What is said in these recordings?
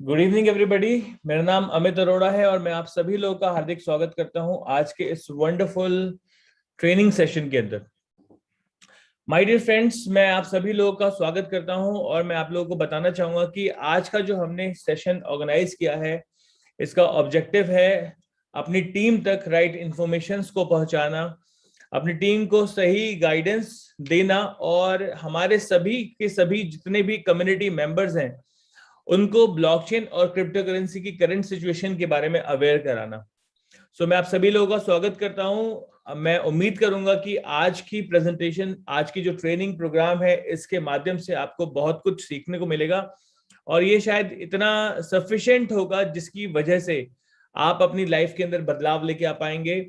Good evening everybody. मेरा नाम अमित अरोड़ा है और मैं आप सभी लोगों का हार्दिक स्वागत करता हूं आज के इस वंडरफुल ट्रेनिंग सेशन के अंदर। माय डियर फ्रेंड्स, मैं आप सभी लोगों का स्वागत करता हूं और मैं आप लोगों को बताना चाहूंगा कि आज का जो हमने सेशन ऑर्गेनाइज किया है, इसका ऑब्जेक्टिव है अपनी टीम तक राइट इंफॉर्मेशंस को पहुंचाना, अपनी टीम को सही गाइडेंस देना और हमारे सभी के सभी जितने भी कम्युनिटी मेंबर्स हैं उनको ब्लॉकचेन और क्रिप्टो करेंसी की करंट सिचुएशन के बारे में अवेयर कराना। मैं आप सभी लोगों का स्वागत करता हूं। मैं उम्मीद करूंगा कि आज की प्रेजेंटेशन, आज की जो ट्रेनिंग प्रोग्राम है, इसके माध्यम से आपको बहुत कुछ सीखने को मिलेगा और ये शायद इतना सफिशिएंट होगा जिसकी वजह से आप अपनी लाइफ के अंदर बदलाव लेके आ पाएंगे।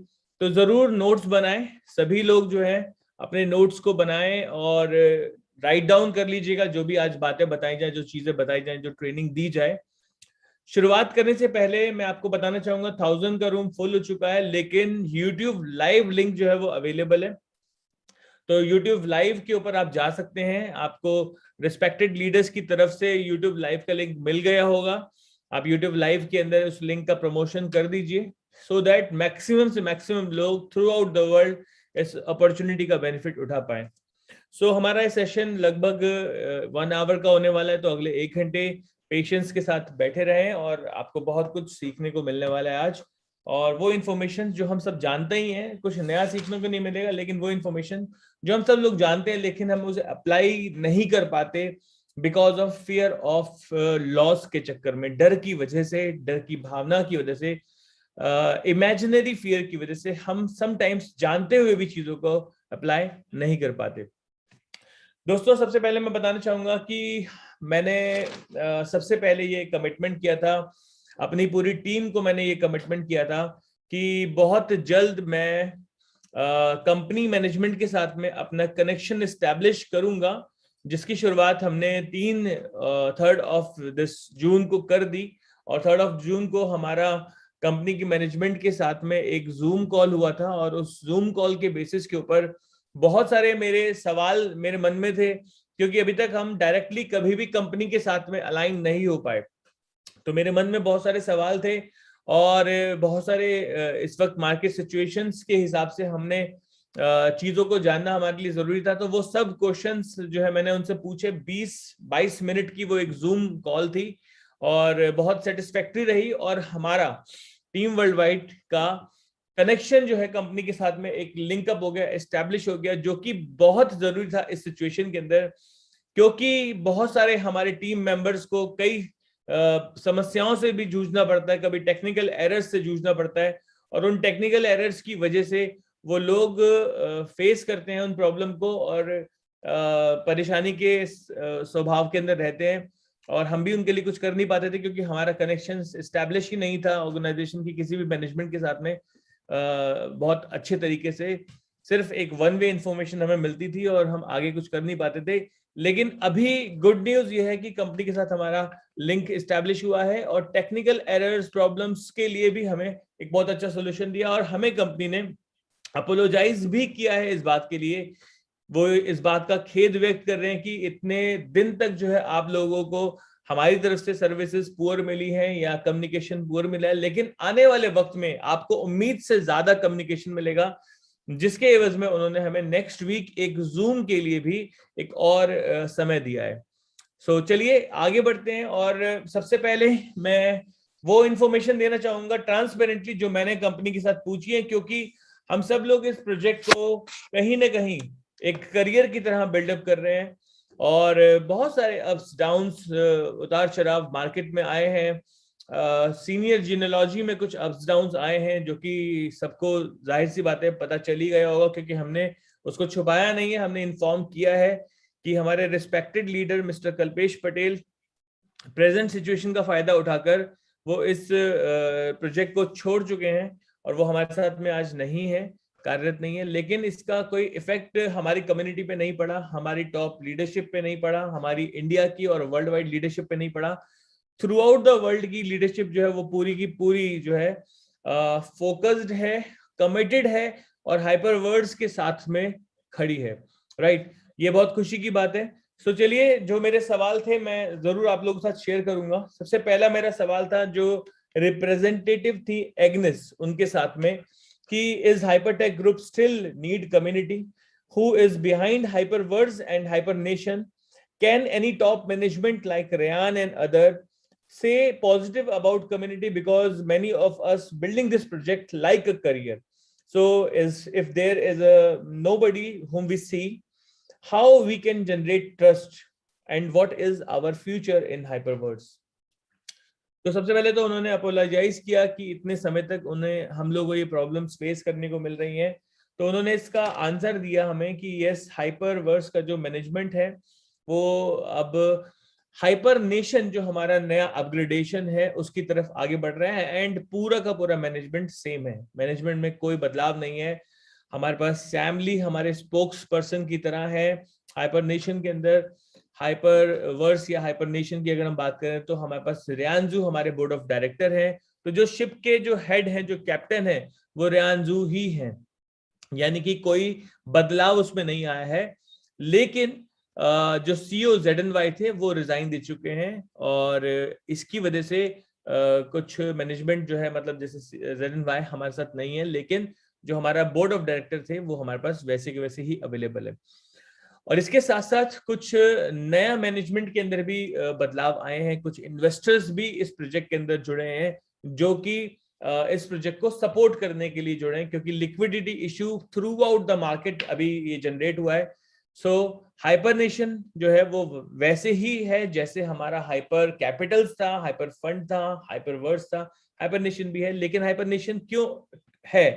तो जरूर नोट्स बनाएं, सभी लोग जो है अपने नोट्स को बनाएं और राइट डाउन कर लीजिएगा जो भी आज बातें बताई जाए, जो चीजें बताई जाए, जो ट्रेनिंग दी जाए। शुरुआत करने से पहले मैं आपको बताना चाहूंगा 1000 का रूम फुल हो चुका है, लेकिन यूट्यूब लाइव लिंक जो है वो अवेलेबल है। तो यूट्यूब लाइव के ऊपर आप जा सकते हैं। आपको रिस्पेक्टेड लीडर्स की तरफ से यूट्यूब लाइव का लिंक मिल गया होगा। आप यूट्यूब लाइव के अंदर उस लिंक का प्रमोशन कर दीजिए सो दैट मैक्सिमम से मैक्सिमम लोग थ्रू आउट द वर्ल्ड इस अपॉर्चुनिटी का बेनिफिट उठा पाए। हमारा ये सेशन लगभग 1 आवर का होने वाला है, तो अगले 1 घंटे पेशेंस के साथ बैठे रहें और आपको बहुत कुछ सीखने को मिलने वाला है आज। और वो इन्फॉर्मेशन जो हम सब जानते ही हैं, कुछ नया सीखने को नहीं मिलेगा, लेकिन वो इन्फॉर्मेशन जो हम सब लोग जानते हैं लेकिन हम उसे अप्लाई नहीं कर पाते because of fear of loss के चक्कर में, डर की वजह से, डर की भावना की वजह से, इमेजिनरी फियर की वजह से हम समटाइम्स जानते हुए भी चीजों को अप्लाई नहीं कर पाते। दोस्तों, सबसे पहले मैं बताना चाहूंगा कि मैंने सबसे पहले ये कमिटमेंट किया था, अपनी पूरी टीम को मैंने ये कमिटमेंट किया था कि बहुत जल्द मैं कंपनी मैनेजमेंट के साथ में अपना कनेक्शन एस्टैब्लिश करूंगा, जिसकी शुरुआत हमने 3 ऑफ दिस जून को कर दी। और 3 ऑफ जून को हमारा कंपनी की मैनेजमेंट के साथ में एक जूम कॉल हुआ था और उस जूम कॉल के बेसिस के ऊपर बहुत सारे मेरे सवाल मेरे मन में थे, क्योंकि अभी तक हम डायरेक्टली कभी भी कंपनी के साथ में अलाइन नहीं हो पाए। तो मेरे मन में बहुत सारे सवाल थे और बहुत सारे इस वक्त मार्केट सिचुएशंस के हिसाब से हमने चीजों को जानना हमारे लिए जरूरी था। तो वो सब क्वेश्चंस जो है मैंने उनसे पूछे। 20-22 मिनट की वो एक जूम कॉल थी और बहुत सेटिस्फैक्ट्री रही और हमारा टीम वर्ल्ड वाइड का कनेक्शन जो है कंपनी के साथ में एक लिंकअप हो गया, एस्टैब्लिश हो गया, जो कि बहुत जरूरी था इस सिचुएशन के अंदर, क्योंकि बहुत सारे हमारे टीम मेंबर्स को कई समस्याओं से भी जूझना पड़ता है, कभी टेक्निकल एरर्स से जूझना पड़ता है और उन टेक्निकल एरर्स की वजह से वो लोग फेस करते हैं उन प्रॉब्लम को और परेशानी के स्वभाव के अंदर रहते हैं और हम भी उनके लिए कुछ कर नहीं पाते थे क्योंकि हमारा कनेक्शन एस्टैब्लिश ही नहीं था ऑर्गेनाइजेशन की किसी भी मैनेजमेंट के साथ में बहुत अच्छे तरीके से। सिर्फ एक वन वे इंफॉर्मेशन हमें मिलती थी और हम आगे कुछ कर नहीं पाते थे। लेकिन अभी गुड न्यूज ये है कि कंपनी के साथ हमारा लिंक एस्टैब्लिश हुआ है और टेक्निकल एरर्स प्रॉब्लम्स के लिए भी हमें एक बहुत अच्छा सोल्यूशन दिया और हमें कंपनी ने अपोलोजाइज भी किया है इस बात के लिए। वो इस बात का खेद व्यक्त कर रहे हैं कि इतने दिन तक जो है आप लोगों को हमारी तरफ से सर्विसेज पुअर मिली है या कम्युनिकेशन पुअर मिला है, लेकिन आने वाले वक्त में आपको उम्मीद से ज्यादा कम्युनिकेशन मिलेगा, जिसके एवज में उन्होंने हमें नेक्स्ट वीक एक जूम के लिए भी एक और समय दिया है। चलिए आगे बढ़ते हैं और सबसे पहले मैं वो इंफॉर्मेशन देना चाहूंगा ट्रांसपेरेंटली जो मैंने कंपनी के साथ पूछी है, क्योंकि हम सब लोग इस प्रोजेक्ट को कहीं ना कहीं एक करियर की तरह बिल्डअप कर रहे हैं और बहुत सारे अप्स डाउन्स, उतार चढ़ाव मार्केट में आए हैं। सीनियर जीनोलॉजी में कुछ अप्स डाउन्स आए हैं जो कि सबको जाहिर सी बात है पता चल ही गया होगा, क्योंकि हमने उसको छुपाया नहीं है, हमने इन्फॉर्म किया है कि हमारे respected leader mister Kalpesh Patel present situation का फायदा उठाकर वो इस प्रोजेक्ट को छोड़ चुके हैं और वो हमारे साथ में आज नहीं है, कार्यरत नहीं है। लेकिन इसका कोई इफेक्ट हमारी कम्युनिटी पे नहीं पड़ा, हमारी टॉप लीडरशिप पे नहीं पड़ा, हमारी इंडिया की और वर्ल्ड वाइड लीडरशिप पे नहीं पड़ा। थ्रू आउट द वर्ल्ड की लीडरशिप जो है वो पूरी की पूरी जो है फोकस्ड है, कमिटेड है और हाइपर वर्ड्स के साथ में खड़ी है। राइट, ये बहुत खुशी की बात है। सो चलिए, जो मेरे सवाल थे मैं जरूर आप लोगों के साथ शेयर करूंगा। सबसे पहला मेरा सवाल था जो रिप्रेजेंटेटिव थी एग्नेस, उनके साथ में, कि is Hypertech group still need community? Who is behind Hyperverse and Hypernation? Can any top management like Ryan and other say positive about community, because many of us building this project like a career? So if there is a nobody whom we see, how we can generate trust, and what is our future in hyperverse? तो सबसे पहले तो उन्होंने apologise किया कि इतने समय तक उन्हें हम लोगों को ये प्रॉब्लम्स फेस करने को मिल रही हैं। तो उन्होंने इसका आंसर दिया हमें कि यस, हाइपरवर्स का जो मैनेजमेंट है वो अब हाइपर नेशन जो हमारा नया अपग्रेडेशन है उसकी तरफ आगे बढ़ रहा है, एंड पूरा का पूरा मैनेजमेंट सेम है, मैनेजमेंट में कोई बदलाव नहीं है। हमारे पास सैमली हमारे स्पोक्स पर्सन की तरह है हाइपर नेशन के अंदर। हाइपर वर्स या हाइपर नेशन की अगर हम बात करें तो हमारे पास रेयानजू हमारे बोर्ड ऑफ डायरेक्टर है। तो जो शिप के जो हेड हैं, जो कैप्टन है, वो रेयानजू ही है, यानी कि कोई बदलाव उसमें नहीं आया है। लेकिन जो सीईओ ZNY थे वो रिजाइन दे चुके हैं, और इसकी वजह से कुछ मैनेजमेंट जो है, मतलब जैसे ZNY हमारे साथ नहीं है, लेकिन जो हमारा बोर्ड ऑफ डायरेक्टर थे वो हमारे पास वैसे के वैसे ही अवेलेबल है। और इसके साथ साथ कुछ नया मैनेजमेंट के अंदर भी बदलाव आए हैं, कुछ इन्वेस्टर्स भी इस प्रोजेक्ट के अंदर जुड़े हैं जो कि इस प्रोजेक्ट को सपोर्ट करने के लिए जुड़े हैं, क्योंकि liquidity issue through out the market अभी ये जनरेट हुआ है। सो हाइपरनेशन जो है वो वैसे ही है जैसे हमारा हाइपर कैपिटल्स था, हाइपर फंड था, हाइपरवर्स था, हाइपरनेशन भी है। लेकिन हाइपरनेशन क्यों है?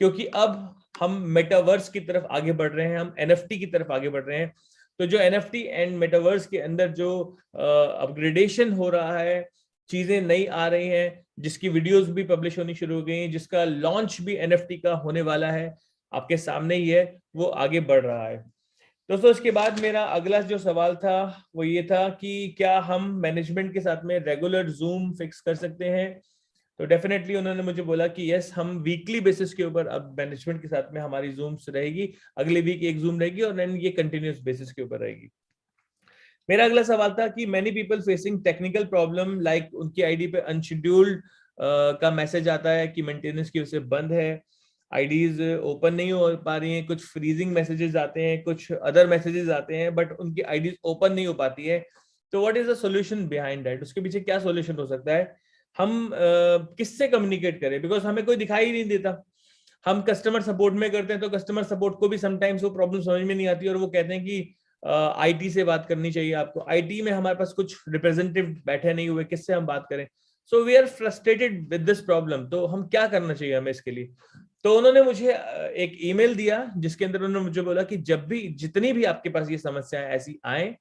क्योंकि अब हम मेटावर्स की तरफ आगे बढ़ रहे हैं, हम NFT की तरफ आगे बढ़ रहे हैं। तो जो NFT एंड मेटावर्स के अंदर जो अपग्रेडेशन हो रहा है, चीजें नई आ रही हैं, जिसकी वीडियोस भी पब्लिश होनी शुरू हो गई हैं, जिसका लॉन्च भी NFT का होने वाला है, आपके सामने ही है, वो आगे बढ़ रहा है। दोस्तों, इसके बाद मेरा अगला जो सवाल था वो ये था कि क्या हम मैनेजमेंट के साथ में रेगुलर जूम फिक्स कर सकते हैं? तो डेफिनेटली उन्होंने मुझे बोला कि यस, हम वीकली बेसिस के ऊपर अब मैनेजमेंट के साथ में हमारी जूम्स रहेगी, अगले वीक एक जूम रहेगी, और देन ये कंटिन्यूस बेसिस के ऊपर रहेगी। मेरा अगला सवाल था कि many people facing technical problem, like उनकी आईडी पे अनशेड्यूल्ड का मैसेज आता है कि मेंटेनेंस की वजह से बंद है, आईडीज ओपन नहीं हो पा रही हैं, कुछ फ्रीजिंग मैसेजेस आते हैं, कुछ अदर मैसेजेस आते हैं, बट उनकी आईडीज ओपन नहीं हो पाती है। तो what is the solution behind that? उसके पीछे क्या सॉल्यूशन हो सकता है? हम किससे कम्युनिकेट करें? बिकॉज हमें कोई दिखाई नहीं देता। हम कस्टमर सपोर्ट में करते हैं तो कस्टमर सपोर्ट को भी समटाइम्स वो प्रॉब्लम समझ में नहीं आती, और वो कहते हैं कि आईटी से बात करनी चाहिए आपको। आईटी में हमारे पास कुछ रिप्रेजेंटेटिव बैठे नहीं हुए, किससे हम बात करें? So we are frustrated with this problem. तो हम क्या करना चाहिए हमें इसके लिए? तो उन्होंने मुझे एक ईमेल दिया जिसके अंदर उन्होंने मुझे बोला कि जब भी, जितनी भी आपके पास ये समस्याएं ऐसी आए,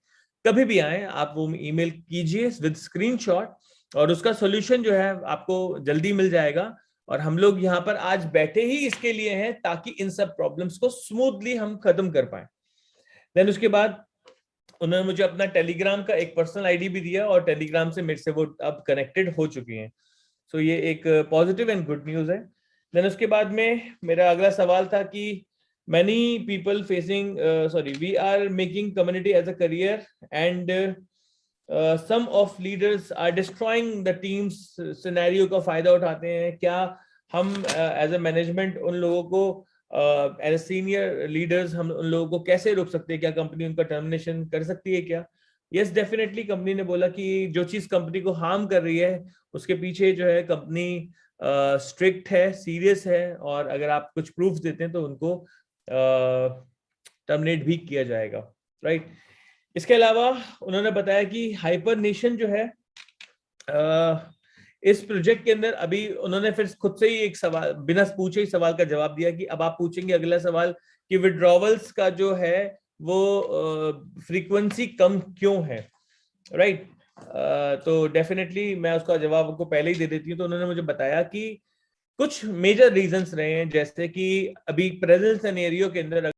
कभी भी आए, आप वो ईमेल कीजिए विद स्क्रीनशॉट, और उसका सॉल्यूशन जो है आपको जल्दी मिल जाएगा। और हम लोग यहाँ पर आज बैठे ही इसके लिए हैं ताकि इन सब प्रॉब्लम्स को स्मूथली हम खत्म कर पाए। देन उसके बाद उन्होंने मुझे अपना टेलीग्राम का एक पर्सनल आईडी भी दिया, और टेलीग्राम से मेरे से वो अब कनेक्टेड हो चुकी हैं। सो ये एक पॉजिटिव एंड गुड न्यूज है। देन उसके बाद में मेरा अगला सवाल था कि many people facing we are making community as a career, and some of leaders are destroying the teams scenario का फायदा उठाते हैं। क्या हम एज अ मैनेजमेंट उन लोगों को, एज सीनियर लीडर्स, हम उन लोगों को कैसे रोक सकते हैं? क्या कंपनी उनका टर्मिनेशन कर सकती है क्या? Yes, definitely. कंपनी ने बोला कि जो चीज कंपनी को हार्म कर रही है उसके पीछे जो है कंपनी स्ट्रिक्ट है, सीरियस है, और अगर आप कुछ प्रूफ देते हैं तो उनको टर्मिनेट भी किया जाएगा, राइट। इसके अलावा उन्होंने बताया कि हाइपर नेशन जो है इस प्रोजेक्ट के अंदर, अभी उन्होंने फिर खुद से ही एक सवाल, बिना पूछे ही सवाल का जवाब दिया कि अब आप पूछेंगे अगला सवाल कि विड्रॉवल्स का जो है वो फ्रीक्वेंसी कम क्यों है, राइट। तो डेफिनेटली मैं उसका जवाब आपको पहले ही दे देती हूँ। तो उन्होंने मुझे बताया कि कुछ मेजर रीजंस रहे हैं, जैसे कि अभी प्रेजेंट सिनेरियो के अंदर